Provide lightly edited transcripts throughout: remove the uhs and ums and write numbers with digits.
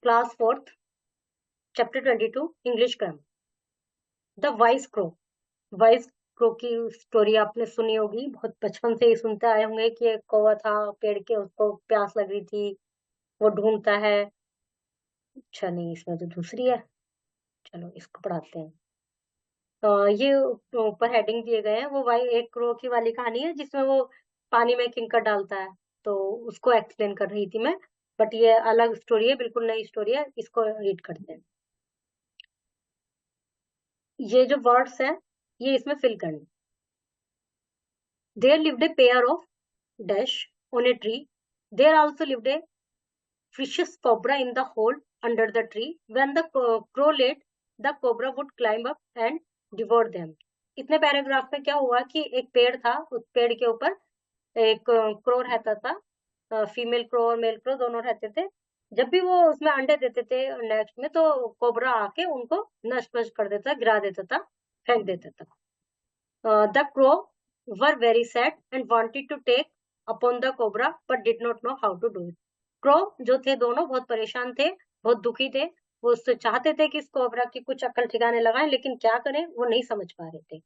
Class 4th chapter 22 English grammar. The vice crow. Vice crow की story आपने सुनी होगी, बहुत बचपन से ही सुनते आए होंगे कि एक कौवा था पेड़ के, उसको प्यास लग रही थी, वो ढूंढता है। अच्छा नहीं, इसमें तो दूसरी है। चलो इसको पढ़ाते हैं। ये ऊपर हेडिंग दिए गए हैं, वो एक क्रो की वाली कहानी है जिसमें वो पानी में किंकर डालता है, तो उसको एक्सप्लेन कर रही थी मैं। बट ये अलग स्टोरी है, बिल्कुल नई स्टोरी है, इसको रीड करते हैं। ये जो वर्ड्स हैं ये इसमें फिल करने। There lived a pair of dash on a tree. There also lived a vicious cobra in the hole under the tree. When the crow laid, the cobra would climb up and devour them. इतने paragraph में क्या हुआ कि एक पेड़ था, उस पेड़ के ऊपर एक क्रो रहता था। फीमेल क्रो और मेल क्रो दोनों रहते थे। जब भी वो उसमें अंडे देते थे नेक्स्ट में, तो कोबरा आके उनको नष्ट भष्ट कर देता, गिरा देता था, फेंक देता था। The crow were very sad and wanted to take upon the cobra but did not know how to do it. Crow जो थे दोनों बहुत परेशान थे, बहुत दुखी थे। वो उससे चाहते थे कि इस कोबरा की कुछ अक्ल ठिकाने लगाएं, लेकिन क्या करें वो नहीं समझ पा रहे थे।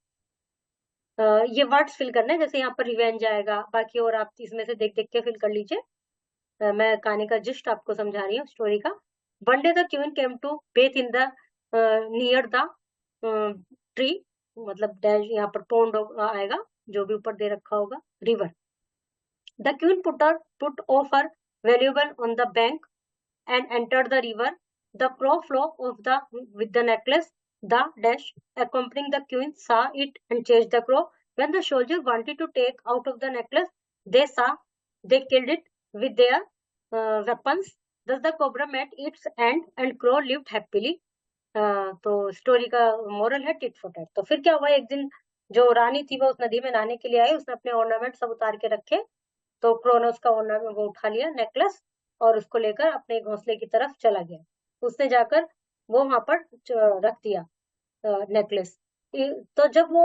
ये वर्ड्स फिल करने, जैसे यहाँ पर रिवेंज आएगा, बाकी और आप इसमें से देख देख के फिल कर लीजिए। मैं कहानी का जिस्ट आपको समझा रही हूँ स्टोरी का। One day the queen came to bathe in the near the tree, मतलब डैश यहाँ पर पोन्ड आएगा, जो भी ऊपर दे रखा होगा, river. The queen put of her valuable on the bank and entered the river. The crow flew off with the necklace. The dash accompanying the queen saw it and chased the crow. When the soldier wanted to take out of the necklace, they killed it with their weapons. Thus the cobra met its end and crow lived happily. तो story का moral है tit for tat. तो फिर क्या हुआ, एक दिन जो रानी थी वो उस नदी में नहाने के लिए आई, उसने अपने ऑर्नामेंट सब उतार के रखे, तो क्रो ने उसका ऑर्नामेंट वो उठा लिया, नेकलेस, और उसको लेकर अपने घोंसले की तरफ चला गया। उसने जाकर वो वहां पर रख दिया नेकलेस। तो जब वो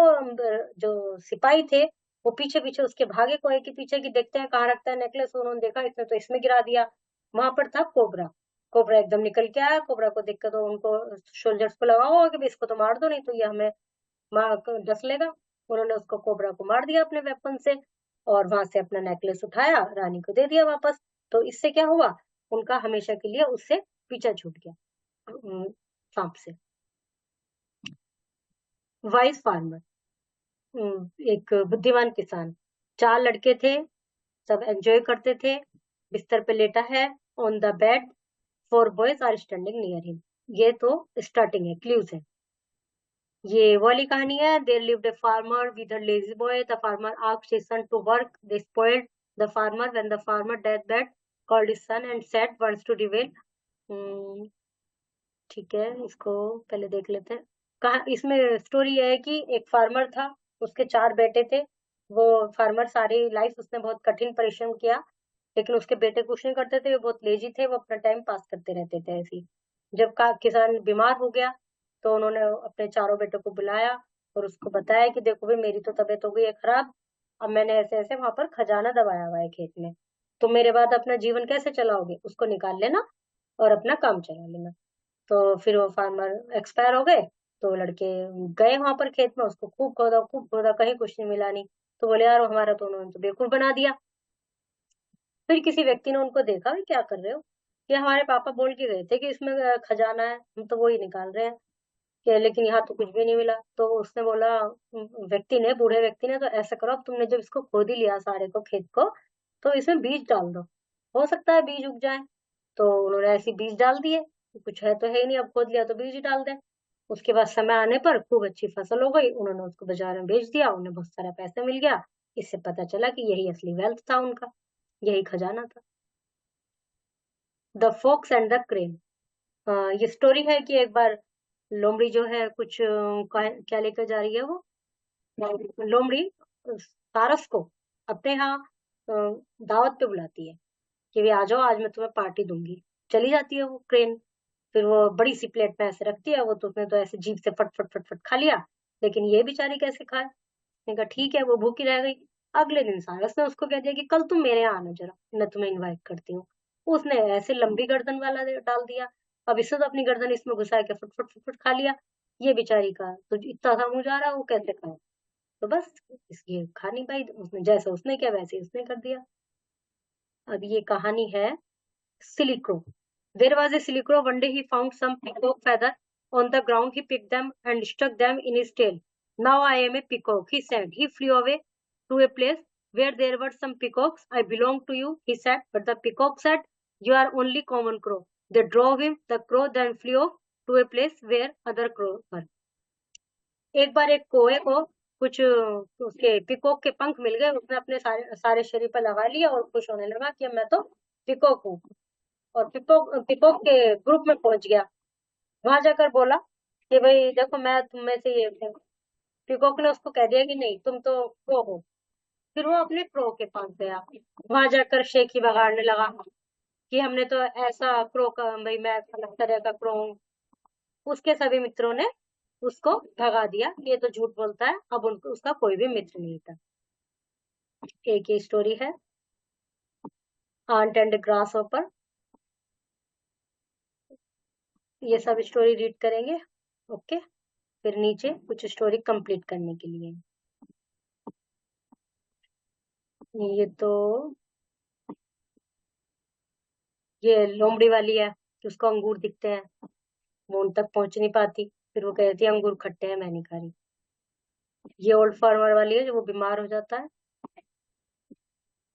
जो सिपाही थे वो पीछे पीछे उसके भागे, कोए के पीछे की देखते हैं कहाँ रखता है नेकलेस। उन्होंने देखा इसने तो इसमें गिरा दिया। वहां पर था कोबरा। कोबरा एकदम निकल के आया। कोबरा को देखकर तो उनको सोल्जर्स को लगा होगा कि इसको तो मार दो, नहीं तो ये हमें डस लेगा। उन्होंने उसको कोबरा को मार दिया अपने वेपन से, और वहां से अपना नेकलेस उठाया, रानी को दे दिया वापस। तो इससे क्या हुआ, उनका हमेशा के लिए उससे पीछा छूट गया, सांप से। वाइस फार्मर, एक बुद्धिमान किसान। 4 लड़के थे, सब एंजॉय करते थे। बिस्तर पे लेटा है, on the bed 4 boys are standing near him. ये तो स्टार्टिंग है, क्लूज है। ये वाली कहानी है। There lived a farmer with a lazy boy. The farmer asked his son to work. They spoiled the farmer when the farmer dead that called his son and said wants to reveal. ठीक है, इसको पहले देख लेते हैं। कहा इसमें story ये है कि एक फार्मर था, उसके 4 बेटे थे। वो फार्मर सारी लाइफ उसने बहुत कठिन परिश्रम किया, लेकिन उसके बेटे कुछ नहीं करते थे, वो बहुत लेजी थे, वो अपना टाइम पास करते रहते थे ऐसे ही। जब किसान बीमार हो गया तो उन्होंने अपने चारों बेटों को बुलाया और उसको बताया कि देखो भाई, मेरी तो तबीयत हो गई है खराब। अब मैंने ऐसे ऐसे वहां पर खजाना दबाया हुआ है खेत में, तो मेरे बाद अपना जीवन कैसे चलाओगे, उसको निकाल लेना और अपना काम चला लेना। तो फिर वो फार्मर एक्सपायर हो गए। तो लड़के गए वहां पर खेत में, उसको खूब खोदा, कहीं कुछ नहीं मिला नहीं। तो बोले यार हमारा तो उन्होंने तो बेवकूफ बना दिया। फिर किसी व्यक्ति ने उनको देखा, भाई क्या कर रहे हो, कि हमारे पापा बोल के गए थे कि इसमें खजाना है, हम तो वो ही निकाल रहे हैं, कि लेकिन यहाँ तो कुछ भी नहीं मिला। तो उसने बोला, व्यक्ति ने, बूढ़े व्यक्ति ने, तो ऐसा करो, अब तुमने जब इसको खोद ही लिया सारे को, खेत को, तो इसमें बीज डाल दो, हो सकता है बीज उग जाए। तो उन्होंने ऐसे बीज डाल दिए। कुछ है तो है ही नहीं, अब खोद लिया तो बीज ही डाल दें। उसके बाद समय आने पर खूब अच्छी फसल हो गई, उन्होंने उसको बाजार में बेच दिया, उन्हें बहुत सारा पैसा मिल गया। इससे पता चला कि यही असली वेल्थ था उनका, यही खजाना था। The fox and the crane. ये स्टोरी है कि एक बार लोमड़ी जो है कुछ क्या लेकर जा रही है वो, लोमड़ी सारस को अपने यहाँ दावत पे बुलाती है कि वे आ जाओ, आज मैं तुम्हें पार्टी दूंगी। चली जाती है वो क्रेन। फिर वो बड़ी सी प्लेट में ऐसे रखती है, वो तो उसने तो ऐसे जीभ से फट फट फट फट खा लिया। लेकिन ये बेचारी कैसे खाए, उसने कहा ठीक है, वो भूखी रह गई। अगले दिन सारस ने उसको कह दिया कि कल तुम मेरे यहाँ आना जरा, मैं तुम्हें इनवाइट करती हूँ। उसने ऐसे लंबी गर्दन वाला डाल दिया। अब इससे तो अपनी गर्दन इसमें घुसा के फुट फुट फुट फुट खा लिया। ये बेचारी का तो इतना सा मुंह जा रहा है, वो कैसे खाए? तो बस ये खा नहीं पाई, उसने जैसा उसने किया वैसे ही उसने कर दिया। अब ये कहानी है silly crow. There was a silly crow. One day he found some peacock feather on the ground. He picked them and stuck them in his tail. Now I am a peacock, he said. He flew away to a place where there were some peacocks. I belong to you, he said. But the peacock said, you are only common crow. They drove him. The crow then flew off to a place where other crows were. एक बार एक कोए को कुछ उसके peacock के पंख मिल गए। उसने अपने सारे सारे शरीर पर लगा लिया और खुश होने लगा कि मैं तो पिकॉक हूँ। और पिकॉक पिकॉक के ग्रुप में पहुंच गया। वहां जाकर बोला कि भाई देखो मैं तुम में से ये हूँ। पिकॉक ने उसको कह दिया कि नहीं, तुम तो क्रो हो। फिर वो अपने क्रो के पास गया। वहां जाकर शेखी बगाड़ने लगा कि हमने तो ऐसा क्रो का, भाई मैं अलग तरह का क्रो हूँ। उसके सभी मित्रों ने उसको भगा दिया, ये तो झूठ बोलता है। अब उनको उसका कोई भी मित्र नहीं था। एक ही स्टोरी है, आंट एंड ग्रास ऊपर। ये सब स्टोरी रीड करेंगे। ओके, फिर नीचे कुछ स्टोरी कंप्लीट करने के लिए। ये तो ये लोमड़ी वाली है कि उसको अंगूर दिखते हैं, वो उन तक पहुंच नहीं पाती, फिर वो कहती है अंगूर खट्टे हैं, मैं नहीं खा रही। ये ओल्ड फार्मर वाली है जो वो बीमार हो जाता है।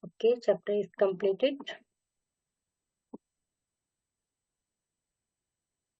Okay, chapter is completed.